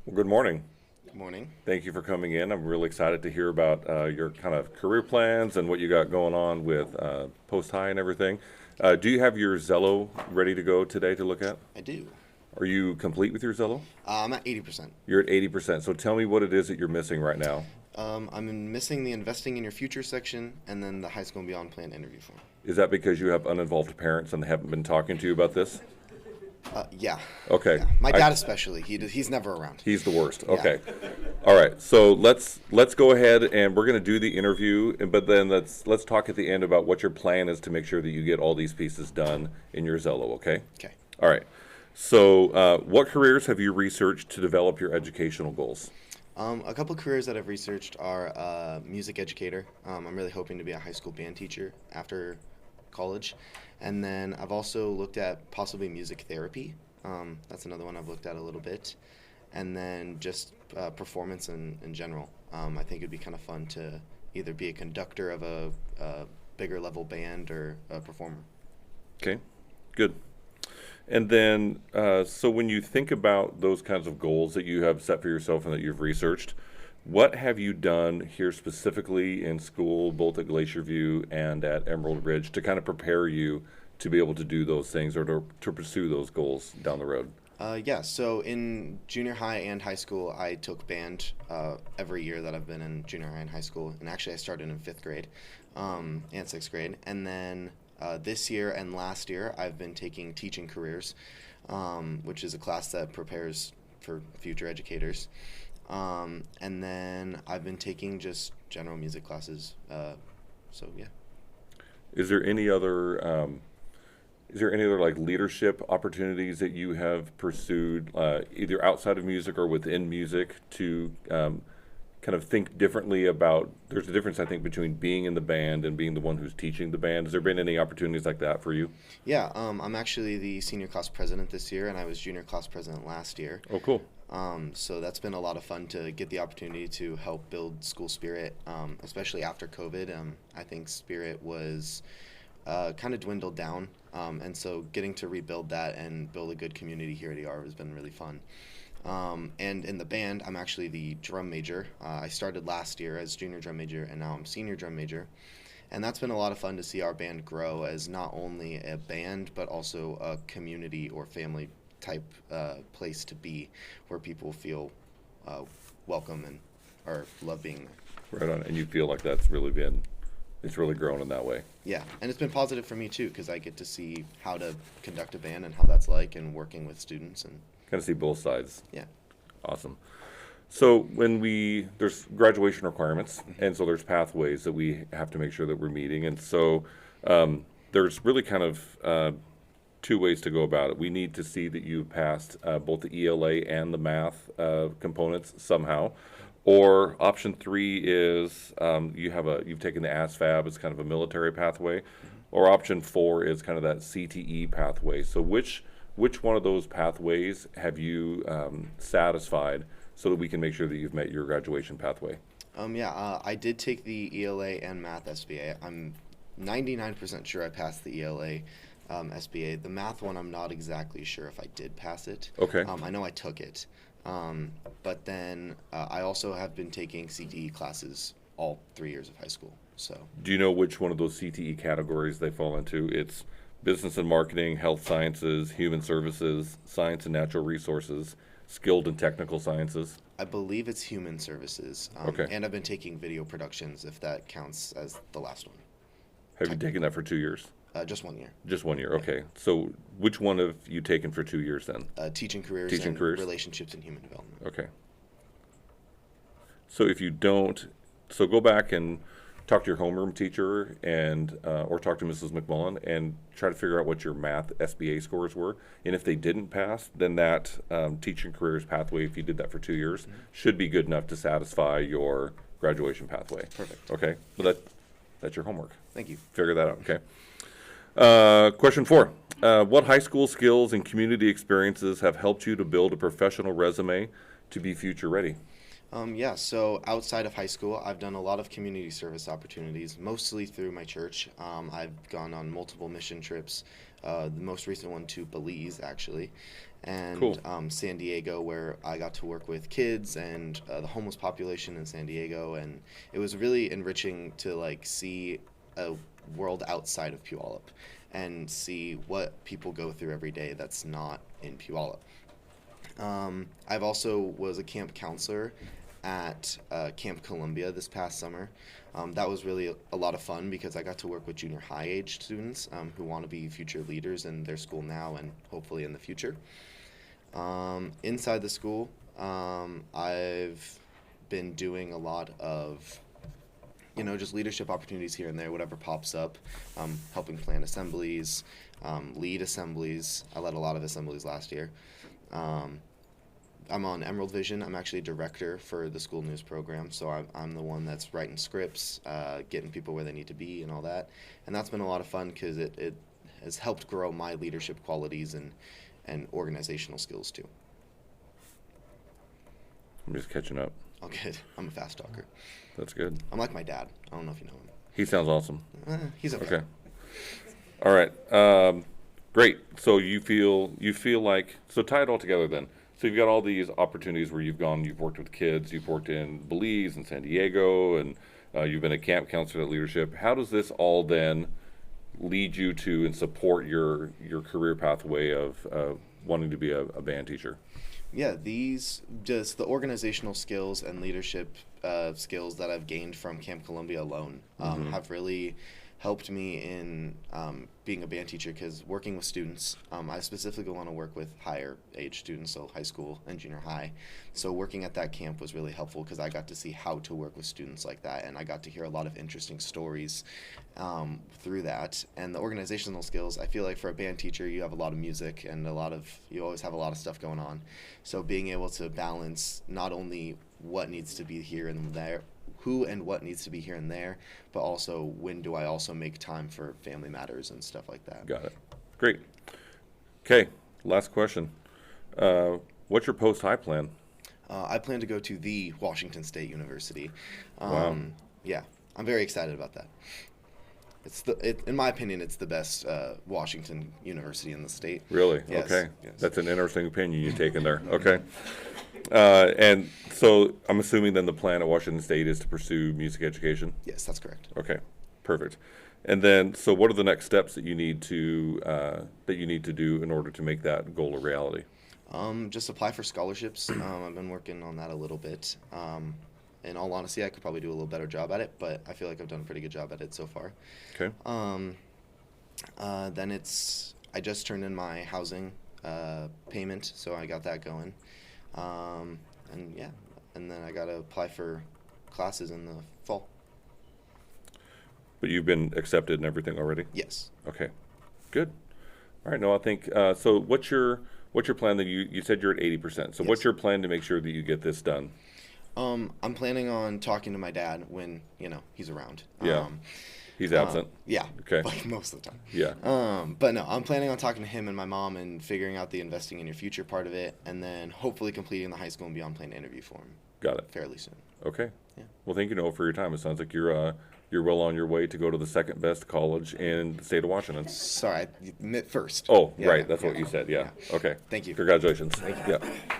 Well, good morning. Good morning. Thank you for coming in. I'm really excited to hear about your kind of career plans and what you got going on with post high and everything. Do you have your Zello ready to go today to look at? I do. Are you complete with your Zello? I'm at 80%. You're at 80%. So tell me what it is that you're missing right now. Missing the investing in your future section and then the high school and beyond plan interview form. Is that because you have uninvolved parents and they haven't been talking to you about this? Yeah. Okay. Yeah. My dad especially. He's never around. He's the worst. Yeah. Okay. All right. So let's go ahead and we're going to do the interview, but then let's talk at the end about what your plan is to make sure that you get all these pieces done in your Zello. Okay. Okay. All right. So what careers have you researched to develop your educational goals? A couple careers that I've researched are music educator. I'm really hoping to be a high school band teacher after college. And then I've also looked at possibly music therapy. That's another one I've looked at a little bit. And then just performance in general. I think it'd be kind of fun to either be a conductor of a bigger level band or a performer. Okay. Good. And then, so when you think about those kinds of goals that you have set for yourself and that you've researched, what have you done here specifically in school, both at Glacier View and at Emerald Ridge, to kind of prepare you to be able to do those things or to pursue those goals down the road? Yeah, so in junior high and high school, I took band every year that I've been in junior high and high school. And actually, I started in fifth grade and sixth grade. And then this year and last year, I've been taking teaching careers, which is a class that prepares for future educators. And then I've been taking just general music classes. So yeah. Is there any other like leadership opportunities that you have pursued, either outside of music or within music, to kind of think differently about? There's a difference, I think, between being in the band and being the one who's teaching the band. Has there been any opportunities like that for you? Yeah, I'm actually the senior class president this year, and I was junior class president last year. Oh, cool. So that's been a lot of fun to get the opportunity to help build school spirit, especially after COVID. I think spirit was kind of dwindled down, and so getting to rebuild that and build a good community here at ER has been really fun. And in the band, I'm actually the drum major. I started last year as junior drum major, and now I'm senior drum major. And that's been a lot of fun to see our band grow as not only a band, but also a community or family type place to be, where people feel welcome and or love being there. Right on. And you feel like it's really grown in that way. Yeah, and it's been positive for me too, because I get to see how to conduct a band and how that's like, and working with students and Kind of see both sides. yeah. Awesome. So there's graduation requirements, Mm-hmm. and so there's pathways that we have to make sure that we're meeting, and so there's really kind of two ways to go about it. We need to see that you've passed both the ELA and the math components somehow. Or option three is you've taken the ASVAB as kind of a military pathway, or option four is kind of that CTE pathway. So which one of those pathways have you satisfied so that we can make sure that you've met your graduation pathway? I did take the ELA and math SBA. I'm 99% sure I passed the ELA SBA. The math one, I'm not exactly sure if I did pass it. Okay. I know I took it. But then I also have been taking CTE classes all 3 years of high school. So Do you know which one of those CTE categories they fall into? It's business and marketing, health sciences, human services, science and natural resources, skilled and technical sciences. I believe it's human services. Okay. And I've been taking video productions, if that counts as the last one. Have you taken that for 2 years? Just 1 year. Just 1 year, okay. So which one have you taken for 2 years then? Teaching careers Teaching and careers? relationships and human development. Okay. So if you don't, so go back and talk to your homeroom teacher and or talk to Mrs. McMullen and try to figure out what your math SBA scores were. And if they didn't pass, then that teaching careers pathway, if you did that for 2 years, should be good enough to satisfy your graduation pathway. Perfect. Okay, so that's your homework. Thank you. Figure that out, okay? Question four. What high school skills and community experiences have helped you to build a professional resume to be future ready? So outside of high school, I've done a lot of community service opportunities, mostly through my church. I've gone on multiple mission trips the most recent one to Belize, actually, and Cool. San Diego, where I got to work with kids and the homeless population in San Diego, and it was really enriching to like see a world outside of Puyallup and see what people go through every day that's not in Puyallup. I've also was a camp counselor at Camp Columbia this past summer. That was really a lot of fun because I got to work with junior high age students who want to be future leaders in their school now and hopefully in the future. Inside the school, I've been doing a lot of just leadership opportunities here and there, whatever pops up, helping plan assemblies, lead assemblies. I led a lot of assemblies last year. I'm on Emerald Vision. I'm actually a director for the school news program, so I'm the one that's writing scripts, getting people where they need to be and all that. And that's been a lot of fun because it has helped grow my leadership qualities and organizational skills too. I'm just catching up. Oh, good. I'm a fast talker. That's good. I'm like my dad. I don't know if you know him. He sounds awesome. He's okay. Okay. All right. Great. So you feel like, so tie it all together then. So you've got all these opportunities where you've worked with kids, you've worked in Belize and San Diego, and you've been a camp counselor at leadership. How does this all then lead you to and support your career pathway of wanting to be a band teacher? Yeah, these just the organizational skills and leadership skills that I've gained from Camp Columbia alone have really helped me in being a band teacher because working with students, I specifically want to work with higher age students, so high school and junior high. So working at that camp was really helpful because I got to see how to work with students like that, and I got to hear a lot of interesting stories through that. And the organizational skills, I feel like for a band teacher, you have a lot of music and you always have a lot of stuff going on. So being able to balance not only what needs to be here and there, who and what needs to be here and there, but also when do I also make time for family matters and stuff like that. Got it. Great. Okay, last question. What's your post-high plan? I plan to go to the Washington State University. Wow. Yeah, I'm very excited about that. In my opinion, it's the best Washington University in the state. Really? Yes, Okay. yes. That's an interesting opinion you've taken there. Okay. And so I'm assuming then the plan at Washington State is to pursue music education? Yes, that's correct. Okay, perfect. And then, so what are the next steps that you need to do in order to make that goal a reality? Just apply for scholarships. I've been working on that a little bit. In all honesty, I could probably do a little better job at it, but I feel like I've done a pretty good job at it so far. Okay. Then I just turned in my housing payment, so I got that going. And then I got to apply for classes in the fall. But you've been accepted and everything already? Yes. Okay, good. All right, Noah, I think, so what's your plan that you said you're at 80%. So Yes. what's your plan to make sure that you get this done? I'm planning on talking to my dad when, he's around. Yeah. He's absent? Yeah. Okay. Like most of the time. Yeah. But no, I'm planning on talking to him and my mom and figuring out the investing in your future part of it, and then hopefully completing the high school and beyond plan interview for him Got it. fairly soon. Okay. Yeah. Well, thank you, Noah, for your time. It sounds like you're well on your way to go to the second best college in the state of Washington. Sorry, I meant first. Oh, Yeah, right. That's yeah, what you said. Yeah. Okay. Thank you. Congratulations. Thank you. Yeah.